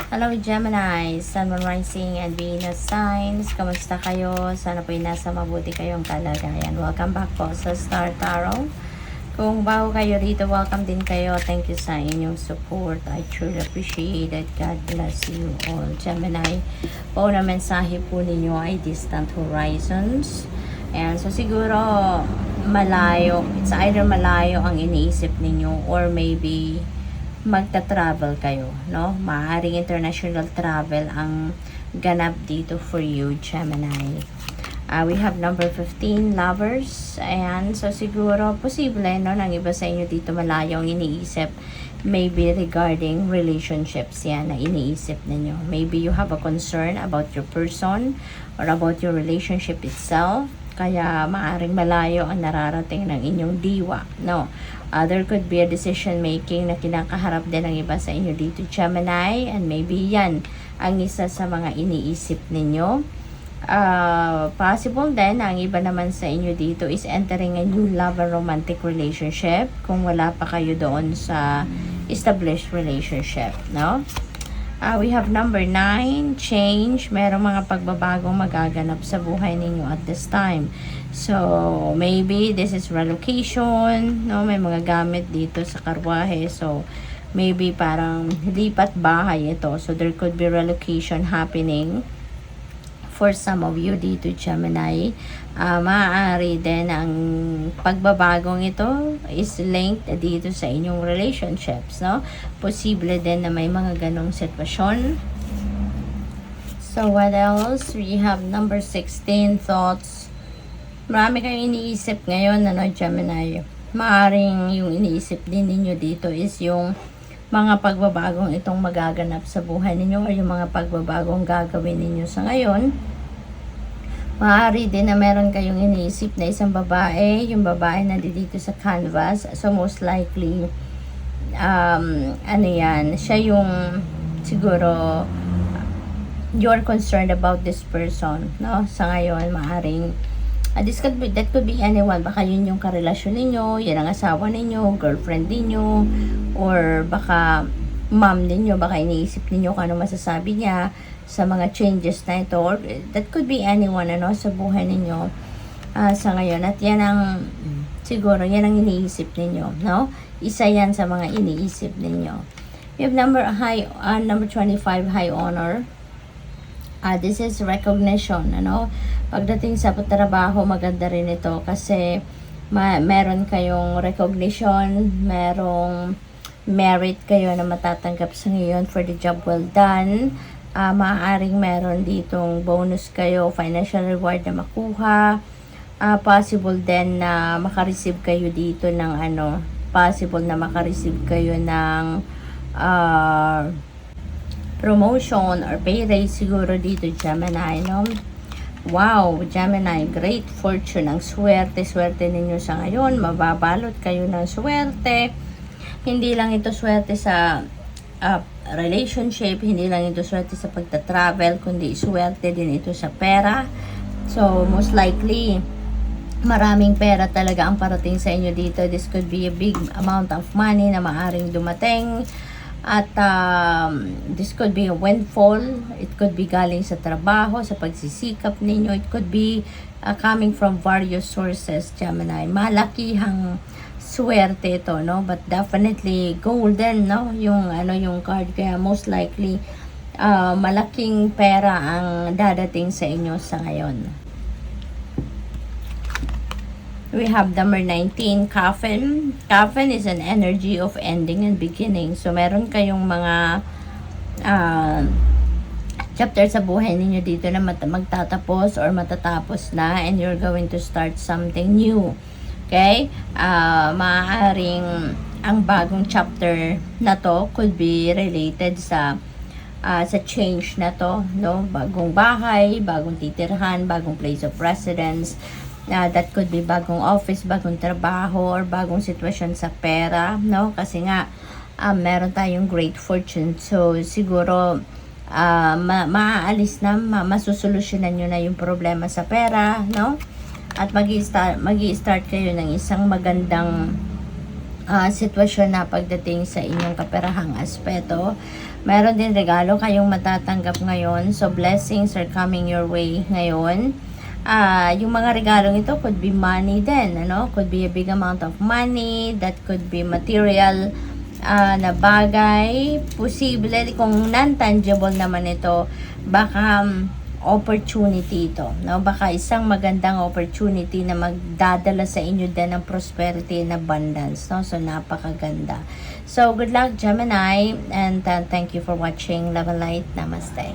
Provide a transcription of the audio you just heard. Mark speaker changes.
Speaker 1: Hello Gemini, Sun, Moon, Rising, and Venus signs. Kamusta kayo? Sana po'y nasa mabuti kayong kalagayan. Welcome back po sa Star Tarot. Kung bago kayo rito, welcome din kayo. Thank you sa inyong support. I truly appreciate it. God bless you all. Gemini, po na mensahe po ninyo ay distant horizons. And so siguro malayo, it's either malayo ang iniisip ninyo or maybe magta-travel kayo, no? Maaaring international travel ang ganap dito for you, Gemini. We have number 15, lovers. Ayan, so siguro posible, no? Nang iba sa inyo dito malayo ang iniisip. Maybe regarding relationships yan na iniisip ninyo. Maybe you have a concern about your person or about your relationship itself. Kaya maaring malayo ang nararating ng inyong diwa, no? There could be a decision making na kinakaharap din ng iba sa inyo dito, Gemini, and maybe yan ang isa sa mga iniisip ninyo. Possible din ang iba naman sa inyo dito is entering a new love or romantic relationship kung wala pa kayo doon sa established relationship, no? We have number 9, change. Merong mga pagbabagong magaganap sa buhay ninyo at this time. So, maybe this is relocation, no? May mga gamit dito sa karwahe. So, maybe parang lipat bahay ito. So, there could be relocation happening for some of you dito, Gemini. Maaari din ang pagbabagong ito is linked dito sa inyong relationships, no? Posible din na may mga ganong sitwasyon. So, what else? We have number 16, thoughts. Marami kayong iniisip ngayon, ano, Gemini. Maaring yung iniisip din ninyo dito is yung mga pagbabagong itong magaganap sa buhay ninyo or yung mga pagbabagong gagawin ninyo sa ngayon. Maaari din na meron kayong iniisip na isang babae, yung babae na dito sa canvas. So most likely, ano yan, siya yung siguro you're concerned about this person, no? Sa ngayon, maaring that could be anyone. Baka yun yung karelasyon ninyo, yan ang asawa ninyo, girlfriend ninyo, or baka mom ninyo, baka iniisip ninyo kung ano masasabi niya sa mga changes na ito, or that could be anyone, ano, sa buhay ninyo sa ngayon. At yan ang siguro, yan ang iniisip ninyo, no? Isa yan sa mga iniisip ninyo. We have number 25, high honor. This is recognition, ano? Pagdating sa trabaho, maganda rin ito kasi meron kayong recognition, merong merit kayo na matatanggap sa ngayon for the job well done. Maaaring meron ditong bonus kayo, financial reward na makuha. Possible din na makareceive kayo dito ng ano, possible na makareceive kayo ng promotion or pay raise siguro dito, Gemini, no? Wow, Gemini, great fortune. Ang swerte ninyo sa ngayon. Mababalot kayo ng swerte. Hindi lang ito swerte sa relationship, hindi lang ito swerte sa pagta-travel, kundi swerte din ito sa pera. So, most likely, maraming pera talaga ang parating sa inyo dito. This could be a big amount of money na maaring dumating. At this could be a windfall. It could be galing sa trabaho, sa pagsisikap ninyo. It could be coming from various sources, Gemini. Malakihang swerte ito, no? But definitely golden, no? Yung ano, yung card, kaya most likely malaking pera ang dadating sa inyo sa ngayon. We have number 19, coffin. Coffin is an energy of ending and beginning. So meron kayong mga chapter sa buhay ninyo dito na magtatapos or matatapos na, and you're going to start something new. Okay? Maaaring ang bagong chapter na to could be related sa change na to, no? Bagong bahay, bagong titirhan, bagong place of residence. That could be bagong office, bagong trabaho, or bagong sitwasyon sa pera, no? Kasi nga, meron tayong great fortune. So, siguro, maaalis na, masusolusyonan nyo na yung problema sa pera, no? At magi-start kayo ng isang magandang sitwasyon na pagdating sa inyong kaperahang aspeto. Meron din regalo kayong matatanggap ngayon. So, blessings are coming your way ngayon. Yung mga regalong ito could be money din, ano? Could be a big amount of money, that could be material na bagay. Posible, kung non-tangible naman ito, baka opportunity ito, no? Baka isang magandang opportunity na magdadala sa inyo din ng prosperity and abundance, no? So, napakaganda. So, good luck, Gemini, and thank you for watching. Love and light. Namaste.